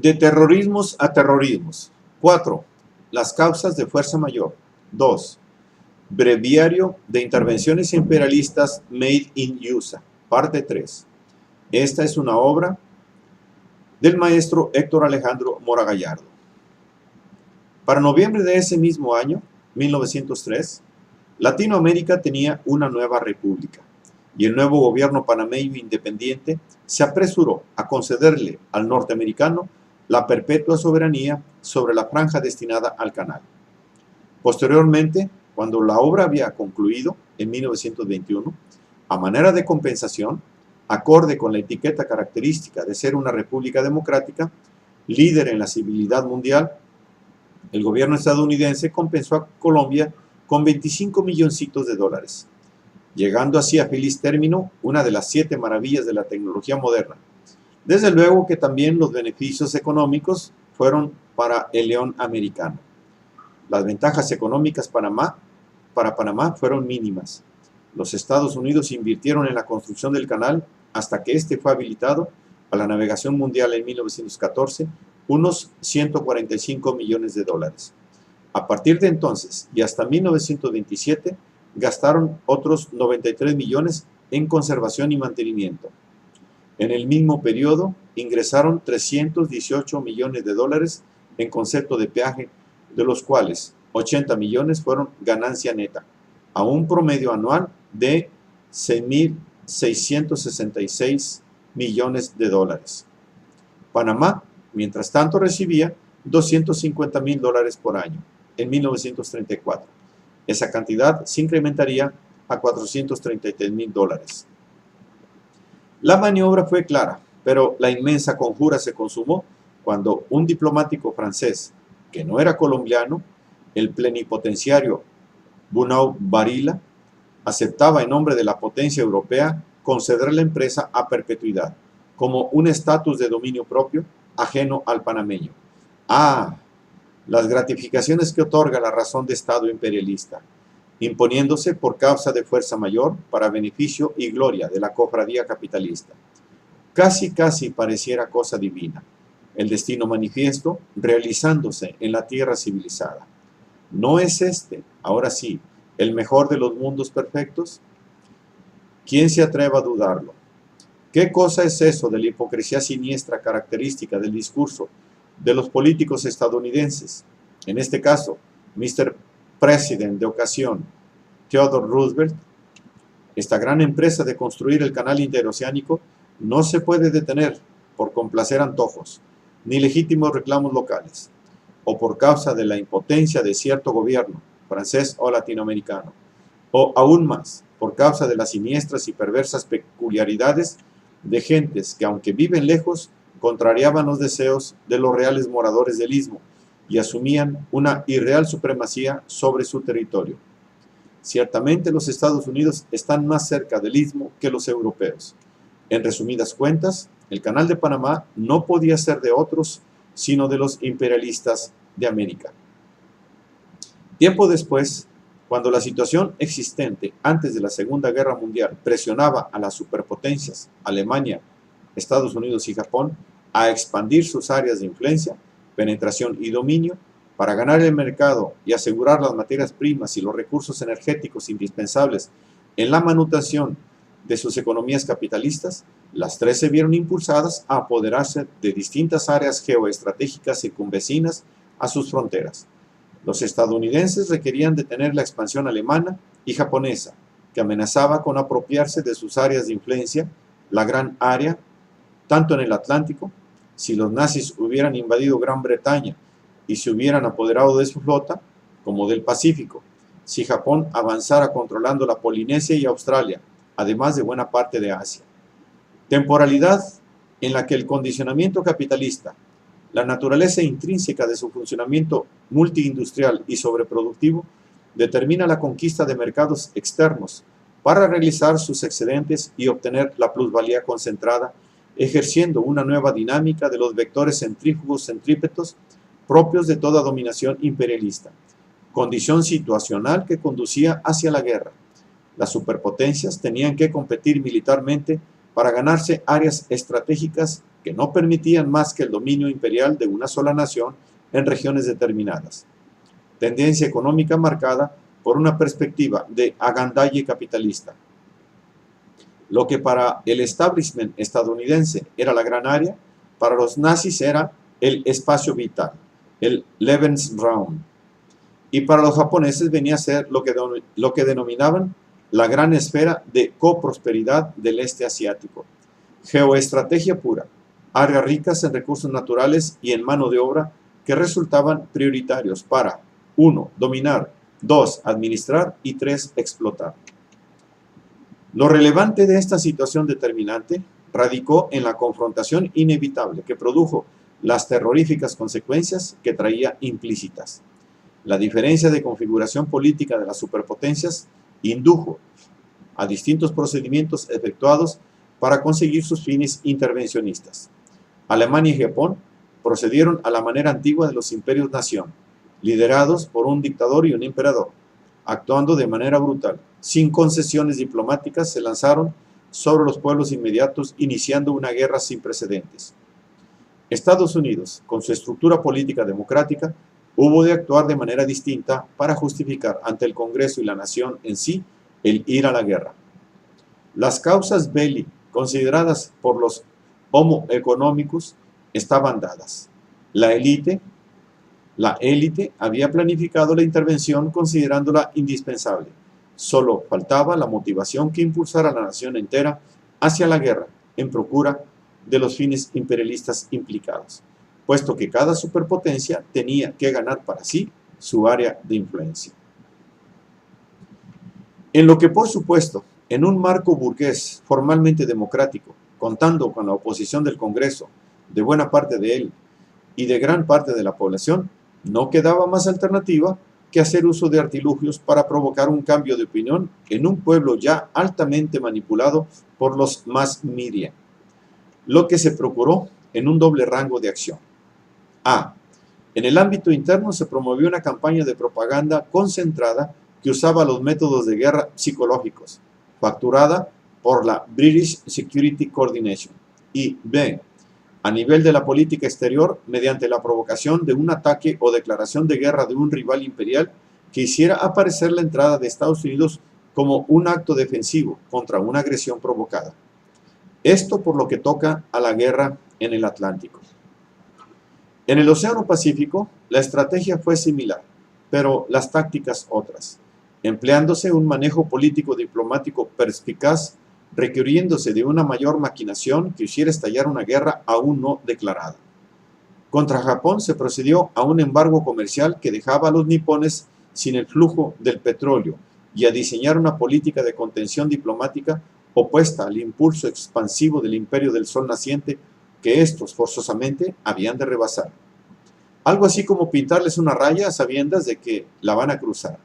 De terrorismos a terrorismos. 4. Las causas de fuerza mayor. 2. Breviario de intervenciones imperialistas Made in USA. Parte 3. Esta es una obra del maestro Héctor Alejandro Mora Gallardo. Para noviembre de ese mismo año, 1903, Latinoamérica tenía una nueva república y el nuevo gobierno panameño independiente se apresuró a concederle al norteamericano la perpetua soberanía sobre la franja destinada al canal. Posteriormente, cuando la obra había concluido, en 1921, a manera de compensación, acorde con la etiqueta característica de ser una república democrática, líder en la civilidad mundial, el gobierno estadounidense compensó a Colombia con 25 milloncitos de dólares, llegando así a feliz término una de las 7 maravillas de la tecnología moderna. Desde luego que también los beneficios económicos fueron para el león americano. Las ventajas económicas para Panamá fueron mínimas. Los Estados Unidos invirtieron en la construcción del canal hasta que este fue habilitado a la navegación mundial en 1914, unos 145 millones de dólares. A partir de entonces y hasta 1927 gastaron otros 93 millones en conservación y mantenimiento. En el mismo periodo ingresaron 318 millones de dólares en concepto de peaje, de los cuales 80 millones fueron ganancia neta, a un promedio anual de 6.666 millones de dólares. Panamá, mientras tanto, recibía 250 mil dólares por año en 1934. Esa cantidad se incrementaría a 433 mil dólares. La maniobra fue clara, pero la inmensa conjura se consumó cuando un diplomático francés, que no era colombiano, el plenipotenciario Bunau Varilla, aceptaba en nombre de la potencia europea conceder la empresa a perpetuidad, como un estatus de dominio propio ajeno al panameño. Las gratificaciones que otorga la razón de Estado imperialista, imponiéndose por causa de fuerza mayor para beneficio y gloria de la cofradía capitalista. Casi pareciera cosa divina, el destino manifiesto realizándose en la tierra civilizada. ¿No es este, ahora sí, el mejor de los mundos perfectos? ¿Quién se atreva a dudarlo? ¿Qué cosa es eso de la hipocresía siniestra característica del discurso de los políticos estadounidenses? En este caso, Mr. President de ocasión, Theodore Roosevelt. Esta gran empresa de construir el canal interoceánico no se puede detener por complacer antojos, ni legítimos reclamos locales, o por causa de la impotencia de cierto gobierno, francés o latinoamericano, o aún más, por causa de las siniestras y perversas peculiaridades de gentes que, aunque viven lejos, contrariaban los deseos de los reales moradores del istmo y asumían una irreal supremacía sobre su territorio. Ciertamente los Estados Unidos están más cerca del istmo que los europeos. En resumidas cuentas, el Canal de Panamá no podía ser de otros, sino de los imperialistas de América. Tiempo después, cuando la situación existente antes de la Segunda Guerra Mundial presionaba a las superpotencias, Alemania, Estados Unidos y Japón, a expandir sus áreas de influencia, penetración y dominio, para ganar el mercado y asegurar las materias primas y los recursos energéticos indispensables en la manutención de sus economías capitalistas, las tres se vieron impulsadas a apoderarse de distintas áreas geoestratégicas circunvecinas a sus fronteras. Los estadounidenses requerían detener la expansión alemana y japonesa, que amenazaba con apropiarse de sus áreas de influencia, la gran área, tanto en el Atlántico. Si los nazis hubieran invadido Gran Bretaña y se hubieran apoderado de su flota, como del Pacífico, si Japón avanzara controlando la Polinesia y Australia, además de buena parte de Asia. Temporalidad en la que el condicionamiento capitalista, la naturaleza intrínseca de su funcionamiento multiindustrial y sobreproductivo, determina la conquista de mercados externos para realizar sus excedentes y obtener la plusvalía concentrada, ejerciendo una nueva dinámica de los vectores centrífugos centrípetos propios de toda dominación imperialista, condición situacional que conducía hacia la guerra. Las superpotencias tenían que competir militarmente para ganarse áreas estratégicas que no permitían más que el dominio imperial de una sola nación en regiones determinadas. Tendencia económica marcada por una perspectiva de agandalle capitalista. Lo que para el establishment estadounidense era la gran área, para los nazis era el espacio vital, el Lebensraum. Y para los japoneses venía a ser lo que denominaban la gran esfera de coprosperidad del este asiático. Geoestrategia pura, áreas ricas en recursos naturales y en mano de obra que resultaban prioritarios para 1. Dominar, 2. Administrar y 3. Explotar. Lo relevante de esta situación determinante radicó en la confrontación inevitable que produjo las terroríficas consecuencias que traía implícitas. La diferencia de configuración política de las superpotencias indujo a distintos procedimientos efectuados para conseguir sus fines intervencionistas. Alemania y Japón procedieron a la manera antigua de los imperios-nación, liderados por un dictador y un emperador. Actuando de manera brutal, sin concesiones diplomáticas, se lanzaron sobre los pueblos inmediatos, iniciando una guerra sin precedentes. Estados Unidos, con su estructura política democrática, hubo de actuar de manera distinta para justificar ante el Congreso y la nación en sí el ir a la guerra. Las causas belli, consideradas por los homo economicus, estaban dadas. La élite había planificado la intervención considerándola indispensable. Solo faltaba la motivación que impulsara a la nación entera hacia la guerra en procura de los fines imperialistas implicados, puesto que cada superpotencia tenía que ganar para sí su área de influencia. En lo que, por supuesto, en un marco burgués formalmente democrático, contando con la oposición del Congreso, de buena parte de él y de gran parte de la población, no quedaba más alternativa que hacer uso de artilugios para provocar un cambio de opinión en un pueblo ya altamente manipulado por los mass media, lo que se procuró en un doble rango de acción. A. En el ámbito interno se promovió una campaña de propaganda concentrada que usaba los métodos de guerra psicológicos, facturada por la British Security Coordination. Y B. A nivel de la política exterior, mediante la provocación de un ataque o declaración de guerra de un rival imperial que hiciera aparecer la entrada de Estados Unidos como un acto defensivo contra una agresión provocada. Esto por lo que toca a la guerra en el Atlántico. En el Océano Pacífico, la estrategia fue similar, pero las tácticas otras, empleándose un manejo político-diplomático perspicaz, requiriéndose de una mayor maquinación que hiciera estallar una guerra aún no declarada. Contra Japón se procedió a un embargo comercial que dejaba a los nipones sin el flujo del petróleo y a diseñar una política de contención diplomática opuesta al impulso expansivo del imperio del sol naciente que estos forzosamente habían de rebasar. Algo así como pintarles una raya a sabiendas de que la van a cruzar.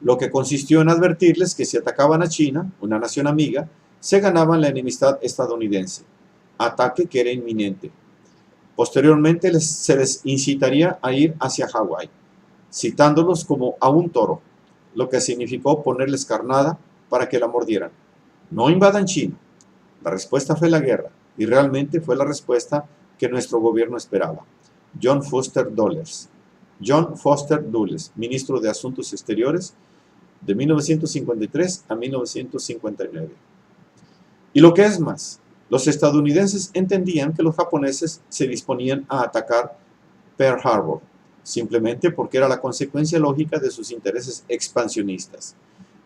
Lo que consistió en advertirles que si atacaban a China, una nación amiga, se ganaban la enemistad estadounidense, ataque que era inminente. Posteriormente se les incitaría a ir hacia Hawái, citándolos como a un toro, lo que significó ponerles carnada para que la mordieran. No invadan China. La respuesta fue la guerra, y realmente fue la respuesta que nuestro gobierno esperaba. John Foster Dulles, ministro de Asuntos Exteriores, de 1953 a 1959. Y lo que es más, los estadounidenses entendían que los japoneses se disponían a atacar Pearl Harbor, simplemente porque era la consecuencia lógica de sus intereses expansionistas,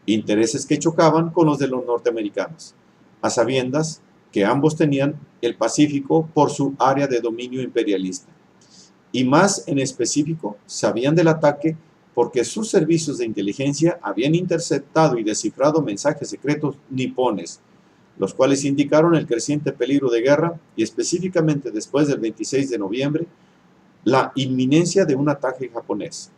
intereses que chocaban con los de los norteamericanos, a sabiendas que ambos tenían el Pacífico por su área de dominio imperialista. Y más en específico, sabían del ataque porque sus servicios de inteligencia habían interceptado y descifrado mensajes secretos nipones, los cuales indicaron el creciente peligro de guerra y específicamente después del 26 de noviembre, la inminencia de un ataque japonés.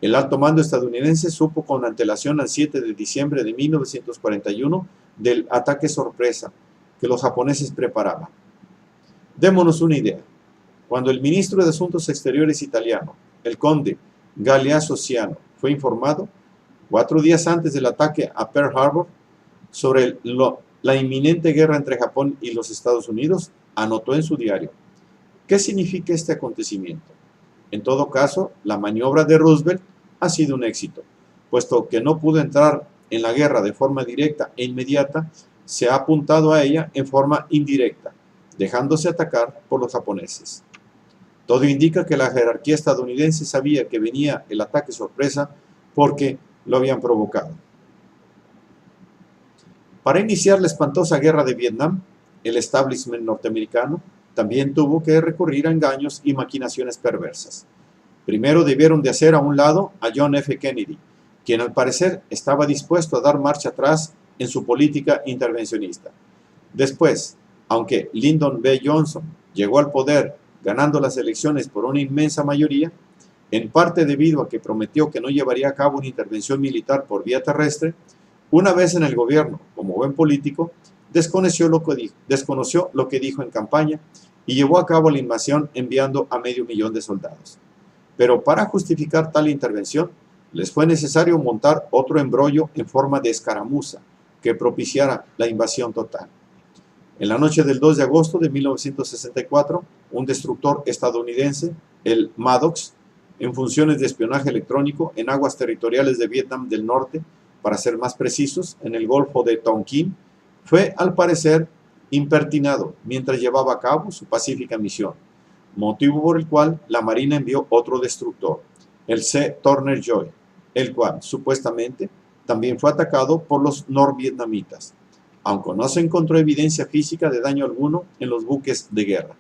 El alto mando estadounidense supo con antelación al 7 de diciembre de 1941 del ataque sorpresa que los japoneses preparaban. Démonos una idea. Cuando el ministro de Asuntos Exteriores italiano, el conde Galeazzo Ciano, fue informado, 4 días antes del ataque a Pearl Harbor, sobre la inminente guerra entre Japón y los Estados Unidos, anotó en su diario: ¿qué significa este acontecimiento? En todo caso, la maniobra de Roosevelt ha sido un éxito, puesto que no pudo entrar en la guerra de forma directa e inmediata, se ha apuntado a ella en forma indirecta, dejándose atacar por los japoneses. Todo indica que la jerarquía estadounidense sabía que venía el ataque sorpresa porque lo habían provocado. Para iniciar la espantosa guerra de Vietnam, el establishment norteamericano también tuvo que recurrir a engaños y maquinaciones perversas. Primero debieron de hacer a un lado a John F. Kennedy, quien al parecer estaba dispuesto a dar marcha atrás en su política intervencionista. Después, aunque Lyndon B. Johnson llegó al poder ganando las elecciones por una inmensa mayoría, en parte debido a que prometió que no llevaría a cabo una intervención militar por vía terrestre, una vez en el gobierno, como buen político, desconoció lo que dijo en campaña y llevó a cabo la invasión enviando a 500,000 de soldados. Pero para justificar tal intervención, les fue necesario montar otro embrollo en forma de escaramuza que propiciara la invasión total. En la noche del 2 de agosto de 1964, un destructor estadounidense, el Maddox, en funciones de espionaje electrónico en aguas territoriales de Vietnam del Norte, para ser más precisos, en el Golfo de Tonkin, fue al parecer impertinado mientras llevaba a cabo su pacífica misión, motivo por el cual la Marina envió otro destructor, el C. Turner Joy, el cual supuestamente también fue atacado por los norvietnamitas, aunque no se encontró evidencia física de daño alguno en los buques de guerra.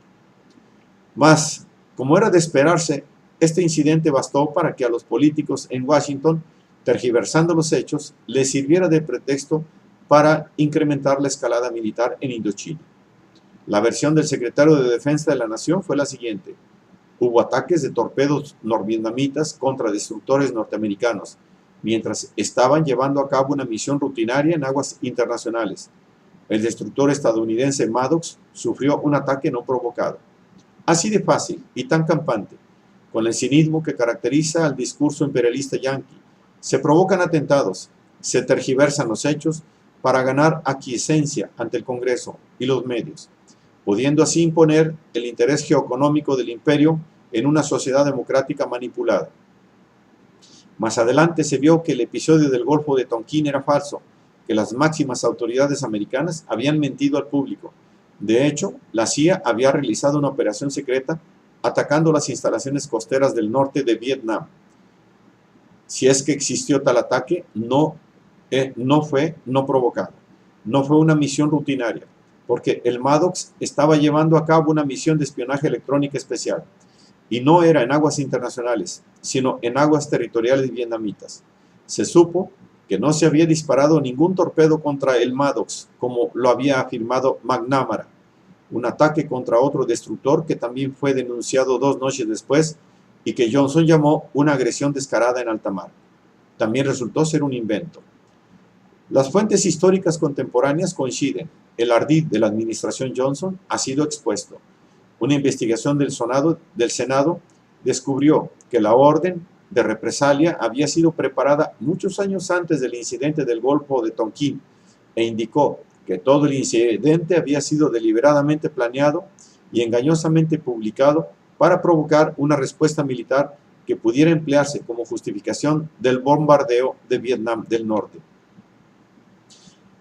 Mas, como era de esperarse, este incidente bastó para que a los políticos en Washington, tergiversando los hechos, les sirviera de pretexto para incrementar la escalada militar en Indochina. La versión del secretario de Defensa de la Nación fue la siguiente: hubo ataques de torpedos norvietnamitas contra destructores norteamericanos, mientras estaban llevando a cabo una misión rutinaria en aguas internacionales. El destructor estadounidense Maddox sufrió un ataque no provocado. Así de fácil y tan campante, con el cinismo que caracteriza al discurso imperialista yanqui, se provocan atentados, se tergiversan los hechos para ganar aquiescencia ante el Congreso y los medios, pudiendo así imponer el interés geoeconómico del imperio en una sociedad democrática manipulada. Más adelante se vio que el episodio del Golfo de Tonkin era falso, que las máximas autoridades americanas habían mentido al público. De hecho, la CIA había realizado una operación secreta atacando las instalaciones costeras del norte de Vietnam. Si es que existió tal ataque, no fue no provocado, no fue una misión rutinaria, porque el Maddox estaba llevando a cabo una misión de espionaje electrónica especial, y no era en aguas internacionales, sino en aguas territoriales vietnamitas. Se supo que no se había disparado ningún torpedo contra el Maddox, como lo había afirmado McNamara. Un ataque contra otro destructor que también fue denunciado 2 noches después y que Johnson llamó una agresión descarada en alta mar. También resultó ser un invento. Las fuentes históricas contemporáneas coinciden. El ardid de la administración Johnson ha sido expuesto. Una investigación del Senado descubrió que la orden de represalia había sido preparada muchos años antes del incidente del Golfo de Tonkin e indicó que todo el incidente había sido deliberadamente planeado y engañosamente publicado para provocar una respuesta militar que pudiera emplearse como justificación del bombardeo de Vietnam del Norte.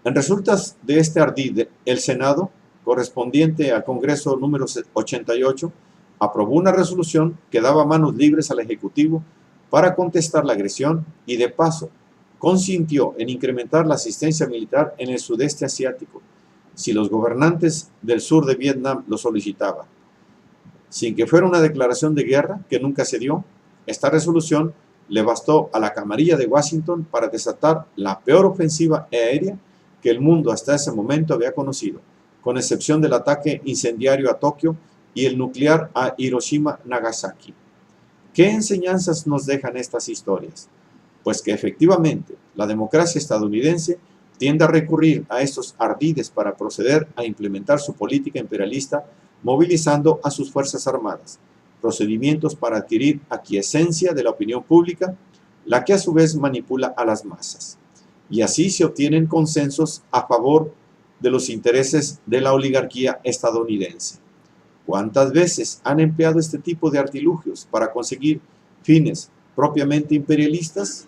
En resultas de este ardid, el Senado, correspondiente al Congreso número 88, aprobó una resolución que daba manos libres al Ejecutivo para contestar la agresión y, de paso, consintió en incrementar la asistencia militar en el sudeste asiático, si los gobernantes del sur de Vietnam lo solicitaban. Sin que fuera una declaración de guerra, que nunca se dio, esta resolución le bastó a la camarilla de Washington para desatar la peor ofensiva aérea que el mundo hasta ese momento había conocido, con excepción del ataque incendiario a Tokio y el nuclear a Hiroshima-Nagasaki. ¿Qué enseñanzas nos dejan estas historias? Pues que efectivamente la democracia estadounidense tiende a recurrir a estos ardides para proceder a implementar su política imperialista, movilizando a sus fuerzas armadas, procedimientos para adquirir aquiescencia de la opinión pública, la que a su vez manipula a las masas. Y así se obtienen consensos a favor de los intereses de la oligarquía estadounidense. ¿Cuántas veces han empleado este tipo de artilugios para conseguir fines propiamente imperialistas?